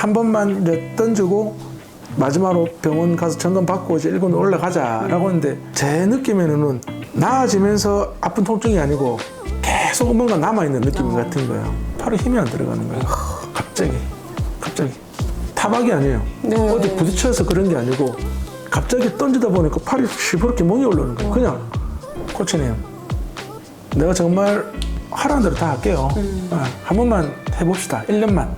한 번만 이제 던지고 마지막으로 병원 가서 점검 받고 이제 1군 올라가자라고 했는데 제 느낌에는 나아지면서 아픈 통증이 아니고 계속 뭔가 남아있는 느낌 같은 거예요. 팔에 힘이 안 들어가는 거예요. 갑자기 타박이 아니에요. 네. 어디 부딪혀서 그런 게 아니고 갑자기 던지다 보니까 팔이 시퍼렇게 멍이 올라오는 거예요. 그냥 코치님 내가 정말 하라는 대로 다 할게요. 한 번만 해봅시다. 1년만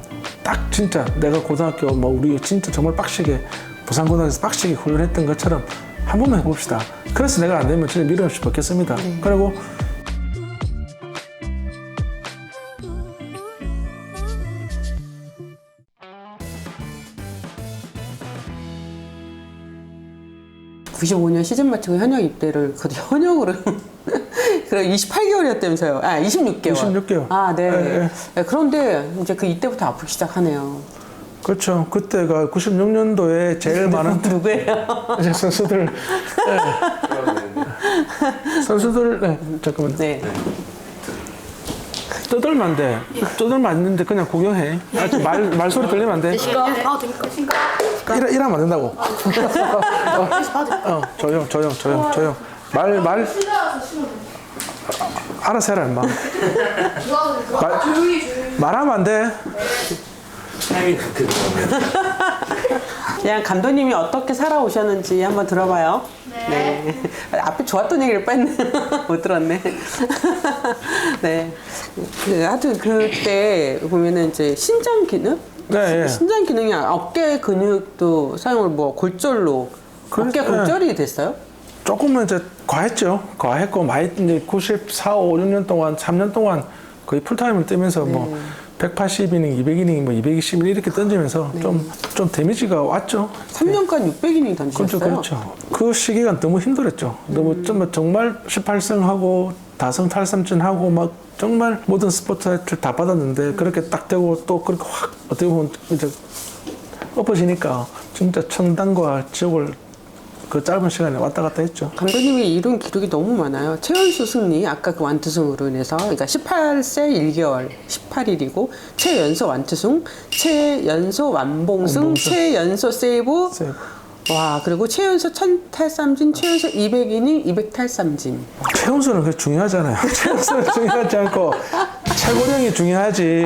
딱 진짜 내가 고등학교 뭐 우리 진짜 정말 빡시게 부산고등학교에서 빡시게 훈련했던 것처럼 한 번만 해봅시다. 그래서 내가 안 되면 진짜 미련 없이 받겠습니다. 그리고 (95년) 시즌 마치고 현역 입대를 그 현역으로 그럼 28개월이었다면서요? 아 26개월. 26개월. 아 네. 네. 네, 그런데 이제 그 이때부터 아프기 시작하네요. 그렇죠. 그때가 96년도에 제일 많은 누구예요? 이제 선수들 선수들 잠깐만 네. 떠들면 안 돼. 떠들면 안 되는데 그냥 구경해. 말소리 들리면 안 돼. 봐도 됩니까? 이러면 안 된다고. 조용. 말 알아서 해라 임마. 말하면 안 돼. 그냥 감독님이 어떻게 살아오셨는지 한번 들어봐요. 네. 앞에 좋았던 얘기를 뺐네. 못 들었네. 네. 하여튼 그때 보면은 이제 신장 기능? 네, 예. 신장 기능이 어깨 근육도 사용을 뭐 골절로 어깨 골절이 됐어요? 조금은 이제 과했고 많이 이제 94, 5, 6년 동안 3년 동안 거의 풀타임을 뛰면서 뭐 180이닝, 200이닝, 뭐 220이닝 이렇게 던지면서 좀 데미지가 왔죠. 3년간 600이닝 던지셨어요? 그렇죠. 그 시기가 너무 힘들었죠. 너무 정말 18승하고 다승 탈삼진하고 막 정말 모든 스포츠를 다 받았는데 그렇게 딱 되고 또 그렇게 확 어떻게 보면 이제 엎어지니까 진짜 천당과 지옥을 그 짧은 시간에 왔다 갔다 했죠. 감독님이 이룬 기록이 너무 많아요. 최연소 승리, 아까 그 완투승으로 인해서, 그러니까 18세 1개월, 18일이고, 최연소 완투승, 최연소 완봉승, 최연소 세이브, 와, 그리고 최연소 1000탈삼진, 최연소 200이닝, 200탈삼진. 최연소는 그게 중요하잖아요. 최연소는 중요하지 않고 최고령이 중요하지.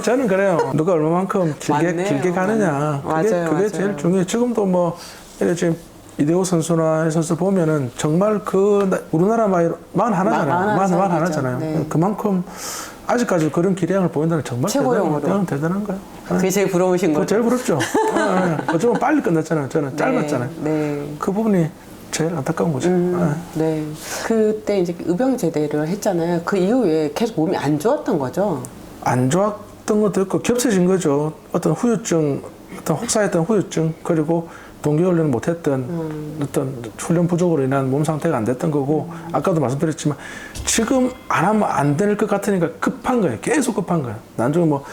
저는 그래요. 누가 얼마만큼 길게 가느냐. 그게 제일 중요해요. 지금도 뭐 이래 지금 이대호 선수나 이 선수 보면은 정말 우리나라 만 하나잖아요. 네. 그만큼 아직까지 그런 기량을 보인다는 게 정말 대단한 거예요. 그게 제일 부러우신 거죠? 제일 부럽죠. 어쩌면 빨리 끝났잖아요. 저는 짧았잖아요. 네. 그 부분이 제일 안타까운 거죠. 네. 그때 이제 의병 제대를 했잖아요. 그 이후에 계속 몸이 안 좋았던 거죠? 안 좋았던 것도 있고 겹쳐진 거죠. 어떤 후유증, 어떤 혹사했던 후유증, 그리고 동계훈련을 못했던 어떤 훈련 부족으로 인한 몸 상태가 안 됐던 거고 아까도 말씀드렸지만 지금 안 하면 안 될 것 같으니까 급한 거예요. 계속 급한 거예요. 나중에 뭐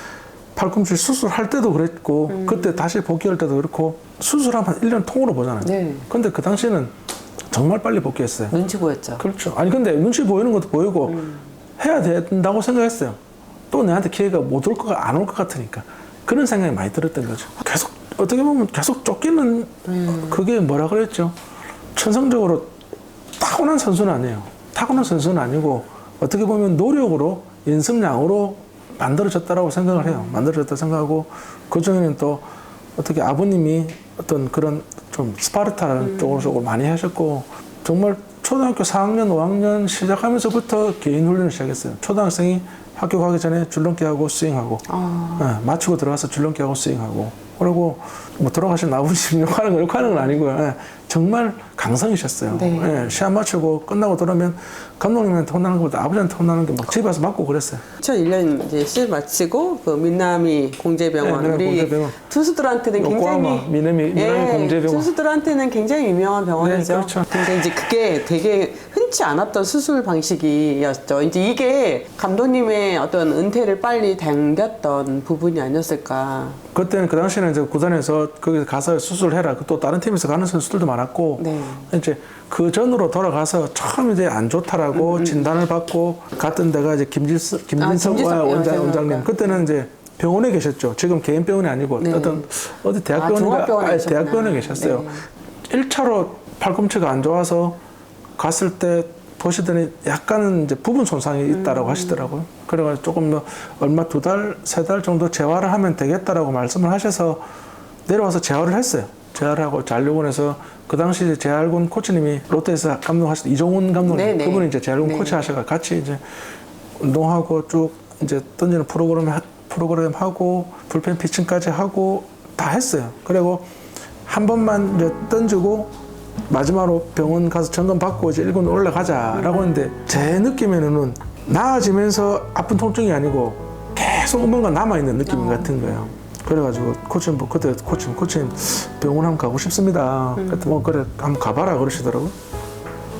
팔꿈치 수술할 때도 그랬고 그때 다시 복귀할 때도 그렇고 수술하면 1년 통으로 보잖아요. 네. 근데 그 당시에는 정말 빨리 복귀했어요. 눈치 보였죠? 그렇죠. 아니 근데 눈치 보이는 것도 보이고 해야 된다고 생각했어요. 또 내한테 기회가 못 올 거가 안 올 것 같으니까 그런 생각이 많이 들었던 거죠. 계속 어떻게 보면 계속 쫓기는 그게 뭐라 그랬죠? 천성적으로 타고난 선수는 아니에요. 타고난 선수는 아니고 어떻게 보면 노력으로 연습량으로 만들어졌다라고 생각을 해요. 만들어졌다 생각하고 그 중에는 또 어떻게 아버님이 어떤 그런 좀 스파르타라는 쪽으로 많이 하셨고 정말 초등학교 4학년, 5학년 시작하면서부터 개인 훈련을 시작했어요. 초등학생이 학교 가기 전에 줄넘기하고 스윙하고 마치고 들어가서 줄넘기하고 스윙하고 그리고 뭐 돌아가신 아버지 욕하는 건 아니고요. 정말 강성이셨어요. 네. 시험 마치고 끝나고 돌아오면 감독님한테 혼나는 것보다 아버지한테 혼나는 게 막 집에 와서 맞고 그랬어요. 2001년 이제 시즌 마치고 그 민나미 공제병원 네, 우리 공제병원. 투수들한테는 굉장히 미나미 공제병원. 투수들한테는 굉장히 유명한 병원이죠. 네, 그렇죠. 근데 이제 그게 되게 흔치 않았던 수술 방식이었죠. 이제 이게 감독님의 어떤 은퇴를 빨리 당겼던 부분이 아니었을까. 그때는 그 당시에는 이제 구단에서 거기 가서 수술해라. 또 다른 팀에서 가는 선수들도 많았고 네. 이제 그 전으로 돌아가서 처음 이제 안 좋다라고 진단을 받고 갔던 데가 이제 김진석 원장님. 그때는 이제 병원에 계셨죠. 지금 개인 병원이 아니고 네. 어디 대학병원인가 종합병원에 계셨구나. 대학병원에 계셨어요. 네. 1차로 팔꿈치가 안 좋아서 갔을 때 보시더니 약간은 이제 부분 손상이 있다라고 하시더라고요. 그래가지고 조금 더 얼마 2달, 3달 정도 재활을 하면 되겠다라고 말씀을 하셔서 내려와서 재활을 했어요. 재활을 하고 잔류군에서 그 당시 재활군 코치님이 롯데에서 감독하셨던 이종훈 감독님, 네네. 그분이 이제 재활군 네. 코치 하셔가 같이 이제 운동하고 쭉 이제 던지는 프로그램 하고 불펜 피칭까지 하고 다 했어요. 그리고 한 번만 이제 던지고 마지막으로 병원 가서 점검 받고 이제 1군 올라가자라고 했는데 제 느낌에는 나아지면서 아픈 통증이 아니고 계속 뭔가 남아있는 느낌 같은 거예요. 그래가지고 코치님 그때 코치님 병원 한번 가고 싶습니다. 그때 뭐 그래 한번 가봐라 그러시더라고요.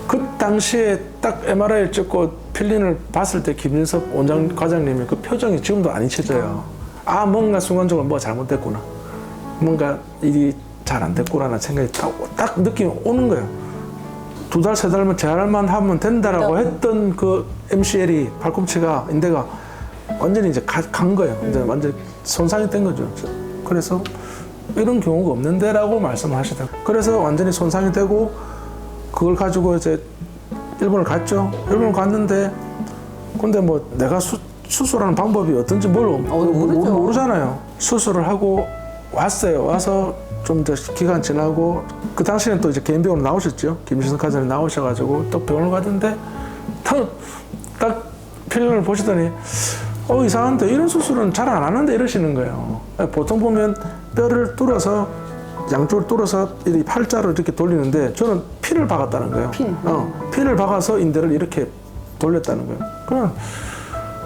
그 당시에 딱 MRI를 찍고 필린을 봤을 때 김진섭 원장 과장님의 그 표정이 지금도 안 잊혀져요. 아 뭔가 순간적으로 뭐가 잘못됐구나. 뭔가 일이 잘 안 됐구나라는 생각이 딱 느낌이 오는 거예요. 2달, 3달만 재활만 하면 된다라고 했던 그 MCL이 발꿈치가 인대가 완전히 이제 간 거예요. 이제 완전 손상이 된 거죠. 그래서 이런 경우가 없는데라고 말씀을 하시더라고요. 그래서 완전히 손상이 되고 그걸 가지고 이제 일본을 갔죠. 일본을 갔는데 근데 뭐 내가 수술하는 방법이 어떤지 모르잖아요. 수술을 하고 왔어요. 와서 좀 더 기간 지나고 그 당시에는 또 이제 개인 병원으로 나오셨죠. 김신성 과장님 나오셔가지고 또 병원을 갔는데 딱 필름을 보시더니 이상한데 이런 수술은 잘 안 하는데 이러시는 거예요. 보통 보면 뼈를 뚫어서 양쪽을 뚫어서 이 팔자로 이렇게 돌리는데 저는 핀을 박았다는 거예요. 핀을 박아서 인대를 이렇게 돌렸다는 거예요.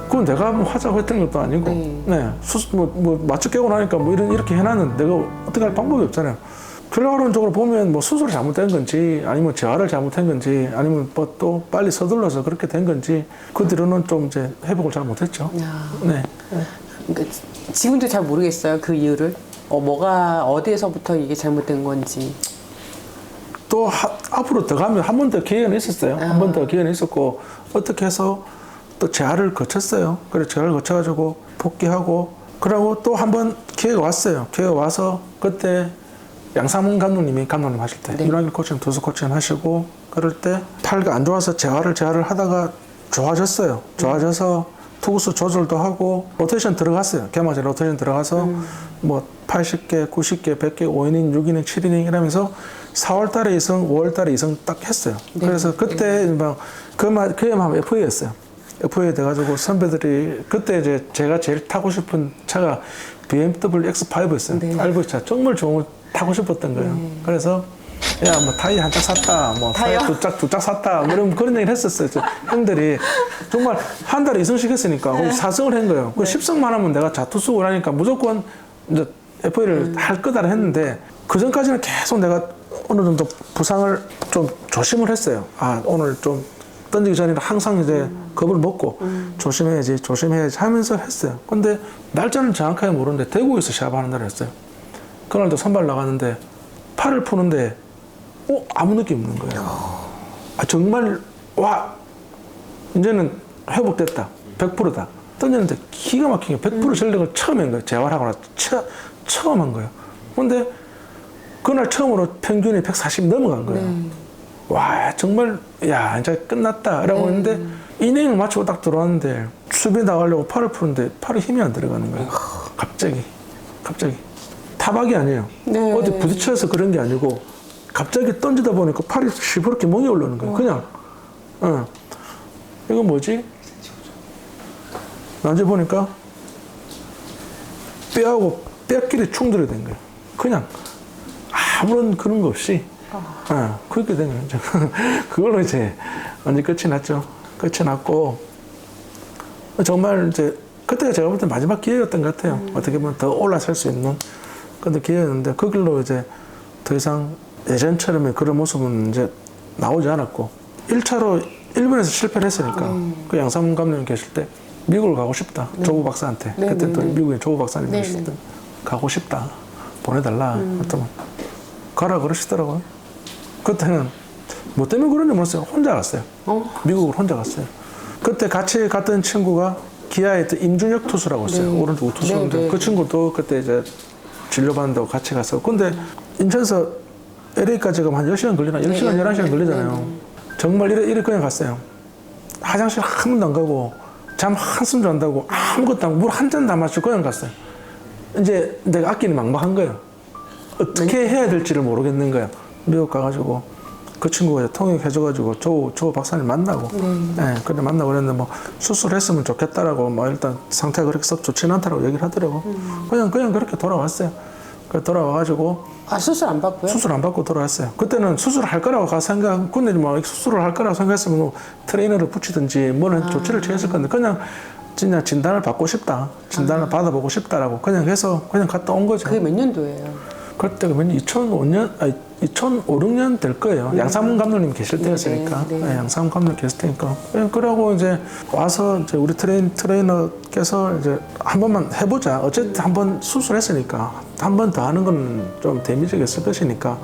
그건 내가 뭐 하자고 했던 것도 아니고, 뭐 맞춰 깨고 나니까 뭐 이렇게 해놨는데 내가 어떻게 할 방법이 없잖아요. 결과론적으로 보면 뭐 수술이 잘못된 건지, 아니면 재활을 잘못한 건지, 아니면 뭐 또 빨리 서둘러서 그렇게 된 건지, 그 뒤로는 좀 이제 회복을 잘 못했죠. 네. 그러니까 지금도 잘 모르겠어요. 그 이유를. 뭐가 어디에서부터 이게 잘못된 건지. 또 앞으로 더 가면 한 번 더 기회는 있었어요. 한 번 더 기회는 있었고 어떻게 해서 또 재활을 거쳤어요. 그래 재활을 거쳐가지고 복귀하고 그러고 또 한 번 기회가 왔어요. 기회가 와서 그때 양상문 감독님 하실 때 윤학일 코치님 투수 코치님 하시고 그럴 때 팔가 안 좋아서 재활을 하다가 좋아졌어요. 좋아져서 투구수 조절도 하고 로테이션 들어갔어요. 개막전 로테이션 들어가서 뭐 80개, 90개, 100개, 5이닝, 6이닝, 7이닝 이러면서 4월 달에 2승, 5월 달에 2승 딱 했어요. 그래서 그때 막 그해 하면 FA였어요. FA 돼가지고 선배들이 그때 이제 제가 제일 타고 싶은 차가 BMW X5였어요. RV 차 정말 좋은 거 타고 싶었던 거예요. 그래서 야 뭐 타이 한 짝 샀다, 뭐 타이 두 짝 샀다, 뭐 이런 그런 얘기를 했었어요. 형들이 정말 한 달에 2승씩 했으니까 4승을 한 거예요. 그 10승만 하면 내가 자투수고 하니까 무조건 이제 FA를 할 거다 했는데 그 전까지는 계속 내가 어느 정도 부상을 좀 조심을 했어요. 아 오늘 좀 던지기 전에는 항상 이제 겁을 먹고 조심해야지 하면서 했어요. 근데 날짜는 정확하게 모르는데 대구에서 시합하는 날 했어요. 그날도 선발 나갔는데 팔을 푸는데 아무 느낌 없는 거예요. 아 정말 와 이제는 회복됐다. 100%다. 던졌는데 기가 막히게 100% 전력을 처음 한 거예요. 재활하고 나서 처음 한 거예요. 근데 그날 처음으로 평균이 140 넘어간 거예요. 와 정말 야 이제 끝났다 라고 했는데 이닝을 마치고 딱 들어왔는데 수비 나가려고 팔을 푸는데 팔에 힘이 안 들어가는 거예요. 갑자기 타박이 아니에요. 어디 부딪혀서 그런 게 아니고 갑자기 던지다 보니까 팔이 시퍼렇게 멍이 올라오는 거예요. 그냥 이거 뭐지? 나중에 보니까 뼈하고 뼈끼리 충돌이 된 거예요. 그냥 아무런 그런 거 없이 그렇게 된 거예요. 그걸로 이제 완전 끝이 났죠. 끝이 났고 정말 이제 그때가 제가 볼 때 마지막 기회였던 것 같아요. 어떻게 보면 더 올라설 수 있는 그런 기회였는데 그 길로 이제 더 이상 예전처럼의 그런 모습은 이제 나오지 않았고 1차로 일본에서 실패를 했으니까 그 양상문 감독님 계실 때 미국을 가고 싶다. 조구 박사한테 그때 또 미국에 조구 박사님 계실 때 가고 싶다. 보내달라. 어쩌면 가라 그러시더라고요. 그때는 뭐 때문에 그런지 모르겠어요. 혼자 갔어요. 미국을 혼자 갔어요. 그때 같이 갔던 친구가 기아에 있던 임준혁 투수라고 있어요. 네. 오른쪽 투수인데 네, 네. 그 친구도 그때 이제 진료받는다고 같이 갔어. 근데 인천에서 LA까지 가면 한 10시간 걸리나? 10시간, 네, 11시간 네, 걸리잖아요. 네, 네. 정말 이래 그냥 갔어요. 화장실 한 번도 안 가고 잠 한숨도 안 자고 아무것도 안 하고 물 한 잔도 안 마시고 그냥 갔어요. 이제 내가 앞길이 막막한 거예요. 어떻게 해야 될지를 모르겠는 거예요. 미국 가가지고 그 친구가 이제 통역해줘가지고 조 박사님 만나고 그래 만나고 그랬는데 뭐 수술했으면 좋겠다라고 뭐 일단 상태가 그렇게 썩 좋지는 않다라고 얘기를 하더라고. 그냥 그렇게 돌아왔어요. 그래 돌아와가지고 수술 안 받고요? 수술 안 받고 돌아왔어요. 그때는 수술을 할 거라고 생각, 근데 뭐 수술을 할 거라고 생각했으면 뭐 트레이너를 붙이든지 뭐는 조치를 취했을 건데 그냥 진단을 받고 싶다. 진단을 받아보고 싶다라고 그냥 해서 그냥 갔다 온 거죠. 그게 몇 년도예요? 그때가 2005년, 2005, 6년 될 거예요. 양상문 감독님 계실 때였으니까. 네. 네, 양상문 감독님 계실 때니까. 그러고 이제 와서 이제 우리 트레이너께서 이제 한 번만 해보자. 어쨌든 한 번 수술했으니까 한 번 더 하는 건 좀 데미지가 있을 것이니까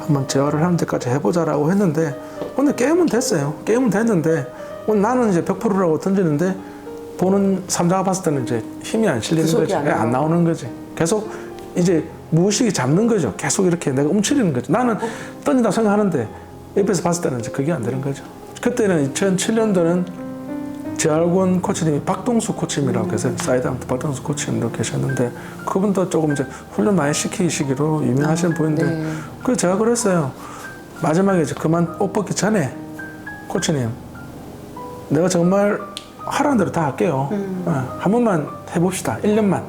한번 재활을 하는 데까지 해보자라고 했는데, 근데 게임은 됐어요. 게임은 됐는데, 나는 이제 100%라고 던지는데, 보는 삼자가 봤을 때는 이제 힘이 안 실리는 그 거지. 안 나오는 거지. 계속 이제 무의식이 잡는 거죠. 계속 이렇게 내가 움츠리는 거죠. 나는 던진다고 생각하는데 옆에서 봤을 때는 이제 그게 안 되는 거죠. 그때는 2007년도는 재활군 코치님이 박동수 코치님이라고 계세요. 사이드아웃 박동수 코치님도 계셨는데 그분도 조금 이제 훈련 많이 시키시기로 유명하신 분인데 네. 그래서 제가 그랬어요. 마지막에 이제 그만 옷 벗기 전에 코치님 내가 정말 하라는 대로 다 할게요. 한 번만 해봅시다. 1년만.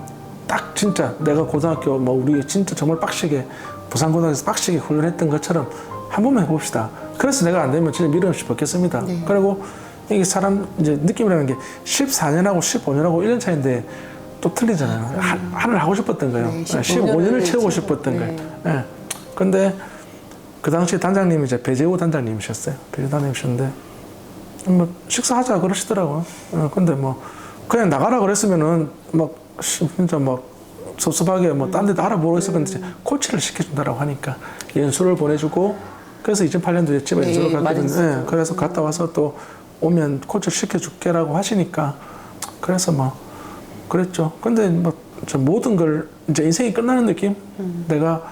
딱 진짜 내가 고등학교 뭐 우리 진짜 정말 빡시게 부산고등학교에서 빡시게 훈련했던 것처럼 한 번만 해봅시다. 그래서 내가 안 되면 진짜 미련 없이 벗겠습니다. 네. 그리고 이게 사람 이제 느낌이라는 게 14년하고 15년하고 1년 차인데 또 틀리잖아요. 하늘 하고 싶었던 거예요. 네, 15년을 채우고 싶었던 네. 거예요. 예. 근데 그 당시 단장님이 이제 배재호 단장님이셨어요. 배재호 단장님이셨는데 뭐 식사하자 그러시더라고요. 근데 뭐 그냥 나가라 그랬으면은 막 진짜 막 섭섭하게 뭐 딴 데도 알아보고 있을 건데 코치를 시켜준다라고 하니까 연수를 보내주고 그래서 2008년도에 집에 네, 연수를 갔거든요. 맞았어요. 그래서 갔다 와서 또 오면 코치를 시켜줄게라고 하시니까 그래서 뭐 그랬죠. 근데 뭐 저 모든 걸 이제 인생이 끝나는 느낌? 내가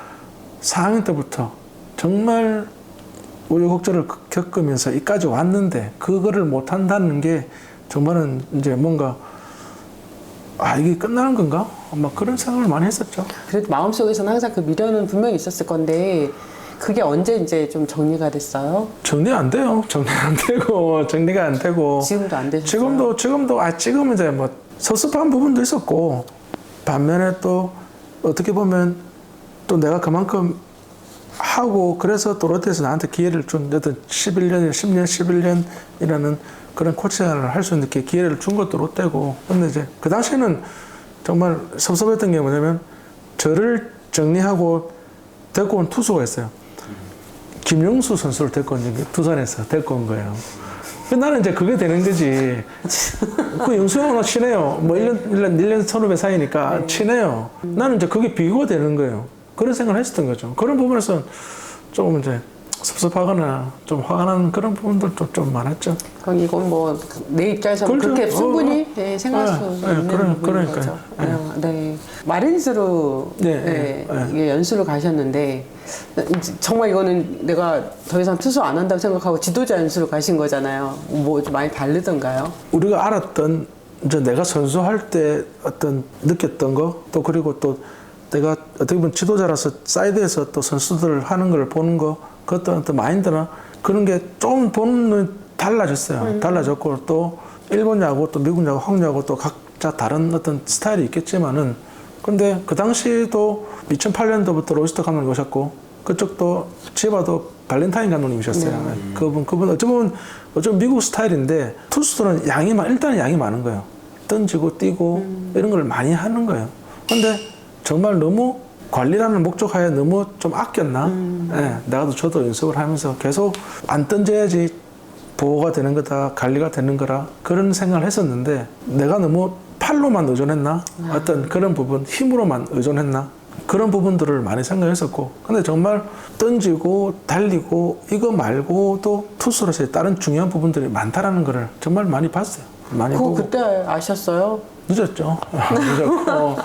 4학년 때부터 정말 우여곡절을 겪으면서 이까지 왔는데 그거를 못 한다는 게 정말은 이제 뭔가 이게 끝나는 건가? 막 그런 생각을 많이 했었죠. 그래도 마음속에서는 항상 그 미련은 분명히 있었을 건데 그게 언제 이제 좀 정리가 됐어요? 정리 안 돼요. 정리 안 되고 정리가 안 되고 지금도 안 되셨어요? 지금은 이제 뭐 섭섭한 부분도 있었고 반면에 또 어떻게 보면 또 내가 그만큼 하고 그래서 또 롯데에서 나한테 기회를 준 어떤 10년, 11년이라는 그런 코치를 할 수 있는 기회를 준 것도 롯데고. 근데 이제 그 당시에는 정말 섭섭했던 게 뭐냐면 저를 정리하고 데리고 온 투수가 있어요. 김용수 선수를 데리고 온 두산에서 데리고 온 거예요. 나는 이제 그게 되는 거지. 그 영수 형은 친해요. 뭐 1년 선후배 사이니까 친해요. 나는 이제 그게 비교가 되는 거예요. 그런 생각을 했었던 거죠. 그런 부분에서 조금 이제 섭섭하거나 좀 화가 나는 그런 부분들도 좀 많았죠. 그럼 이건 뭐 내 입장에서는 그렇죠. 그렇게 충분히 네, 생각할 수 있는 부분인 그러니까요. 거죠. 네. 마린즈로 네. 이게 연수를 가셨는데 정말 이거는 내가 더 이상 투수 안 한다고 생각하고 지도자 연수를 가신 거잖아요. 뭐 좀 많이 다르던가요? 우리가 알았던 이제 내가 선수할 때 어떤 느꼈던 거 또 그리고 또 내가 어떻게 보면 지도자라서 사이드에서 또 선수들 하는 걸 보는 거 그것도 어떤 마인드나 그런 게 좀 보는 달라졌어요. 달라졌고 또 일본 야구 또 미국 야구 한국 야구 또 각자 다른 어떤 스타일이 있겠지만은 근데 그 당시도 2008년도부터 로이스터 감독님 오셨고 그쪽도 지바도 발렌타인 감독님이셨어요. 그분 어쩌면 미국 스타일인데 투수들은 일단은 양이 많은 거예요. 던지고 뛰고 이런 걸 많이 하는 거예요. 근데 정말 너무 관리라는 목적하에 너무 좀 아꼈나? 내가 저도 연습을 하면서 계속 안 던져야지 보호가 되는 거다, 관리가 되는 거라 그런 생각을 했었는데 내가 너무 팔로만 의존했나? 어떤 그런 부분, 힘으로만 의존했나? 그런 부분들을 많이 생각했었고 근데 정말 던지고 달리고 이거 말고도 투수로서의 다른 중요한 부분들이 많다라는 거를 정말 많이 봤어요. 많이 그거 보고 그때 아셨어요? 늦었죠. 늦었고,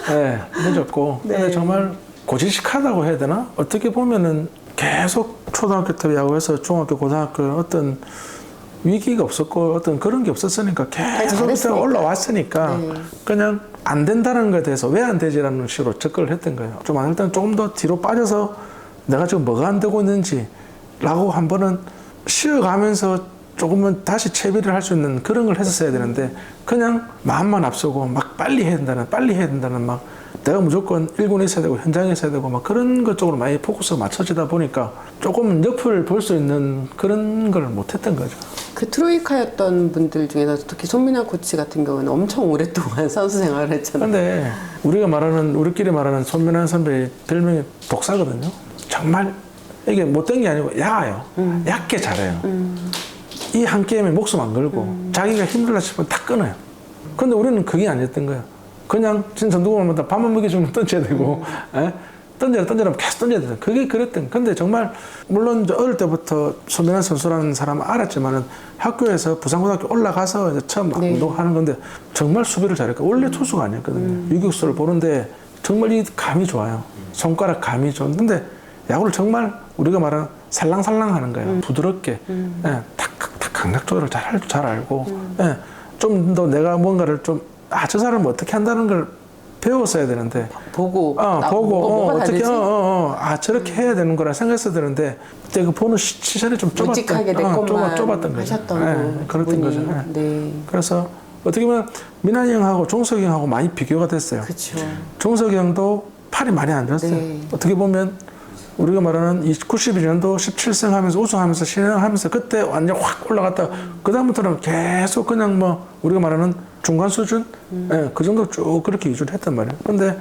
네, 늦었고. 네. 근데 정말 고지식하다고 해야 되나? 어떻게 보면은 계속 초등학교 때 야구해서 중학교, 고등학교 어떤 위기가 없었고 어떤 그런 게 없었으니까 계속 잘했으니까. 올라왔으니까 네. 그냥 안 된다는 것에 대해서 왜 안 되지라는 식으로 접근을 했던 거예요. 좀 일단 조금 더 뒤로 빠져서 내가 지금 뭐가 안 되고 있는지라고 한 번은 쉬어가면서 조금은 다시 채비를 할 수 있는 그런 걸 했었어야 되는데 그냥 마음만 앞서고 막 빨리 해야 된다는 막 내가 무조건 1군에 있어야 되고 현장에 있어야 되고 막 그런 것 쪽으로 많이 포커스가 맞춰지다 보니까 조금 옆을 볼 수 있는 그런 걸 못했던 거죠. 그 트로이카였던 분들 중에서 특히 손민아 코치 같은 경우는 엄청 오랫동안 선수 생활을 했잖아요. 근데 우리끼리 말하는 손민환 선배의 별명이 독사거든요. 정말 이게 못된 게 아니고 야해요. 얕게 잘해요. 이 한 게임에 목숨 안 걸고 자기가 힘들다 싶으면 다 끊어요. 근데 우리는 그게 아니었던 거예요. 그냥 진짜 누구마다 밥만 먹여주면 던져야 되고 던져라 계속 던져야 되는 그게 그랬던. 근데 정말 물론 저 어릴 때부터 손민환 선수라는 사람은 알았지만은 학교에서 부산고등학교 올라가서 이제 처음 네. 운동하는 건데 정말 수비를 잘했고 원래 투수가 아니었거든요. 유격수를 보는데 정말 이 감이 좋아요. 손가락 감이 좋은. 근데 야구를 정말 우리가 말하는 살랑살랑 하는 거예요. 부드럽게 예, 탁 강약 조절을 잘 알고 예, 좀 더 내가 뭔가를 저 사람은 어떻게 한다는 걸 배웠어야 되는데 보고 보고 뭐가 어떻게 다르지? 저렇게 해야 되는 거라 생각했어야 되는데 그때 그 보는 시선이 좀 묵직하게 내 것만 좁았던 거죠. 하셨던 그랬던 분이. 거죠. 예. 네. 그래서 어떻게 보면 민환이 형하고 종석이 형하고 많이 비교가 됐어요. 그렇죠. 종석이 형도 팔이 많이 안 좋았어요. 네. 어떻게 보면 우리가 말하는 91년도 17승 하면서 우승하면서 신인하면서 그때 완전 확 올라갔다. 그다음부터는 계속 그냥 뭐 우리가 말하는 중간 수준? 예, 그 정도 쭉 그렇게 유지를 했단 말이에요. 근데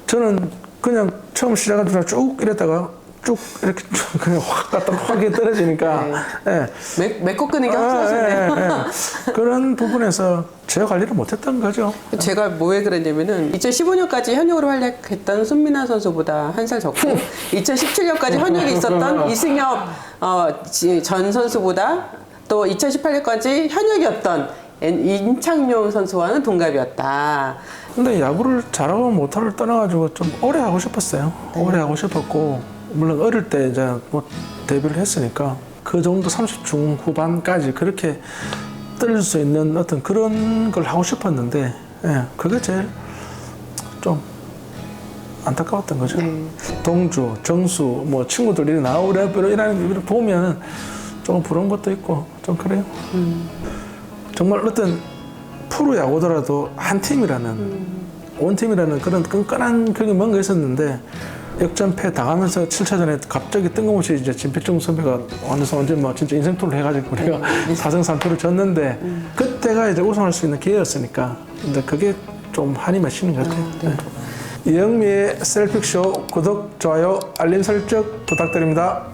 저는 그냥 처음 시작할 때 쭉 이랬다가 쭉 이렇게 쭉 그냥 확 갔다 확 떨어지니까 예. 맺고 끄는 게 확실하셨네요. 그런 부분에서 제어 관리를 못했던 거죠. 제가 뭐에 그랬냐면은 2015년까지 현역으로 활약했던 손민아 선수보다 한 살 적고 2017년까지 현역에 있었던 이승엽 전 선수보다 또 2018년까지 현역이었던 임창용 선수와는 동갑이었다. 근데 야구를 잘하고 못하를 떠나가지고 좀 오래 하고 싶었어요. 오래 하고 싶었고 물론 어릴 때 이제 뭐 데뷔를 했으니까 그 정도 30중 후반까지 그렇게 뜰 수 있는 어떤 그런 걸 하고 싶었는데 예, 그게 제일 좀 안타까웠던 거죠. 동주, 정수, 뭐 친구들이 나오래 이런 거 보면은 조금 부러운 것도 있고 좀 그래요. 정말 어떤 프로 야구더라도 한 팀이라는 원팀이라는 그런 끈끈한 그게 뭔가 있었는데 역전패 당하면서 7차전에 갑자기 뜬금없이 이제 진필중 선배가 완전 뭐 진짜 인생 투를 해가지고 우리가 4승 3패를 졌는데 그때가 이제 우승할 수 있는 기회였으니까 근데 그게 좀 한이 맺히는 것 같아요. 네. 이영미의 셀픽쇼 구독, 좋아요, 알림 설정 부탁드립니다.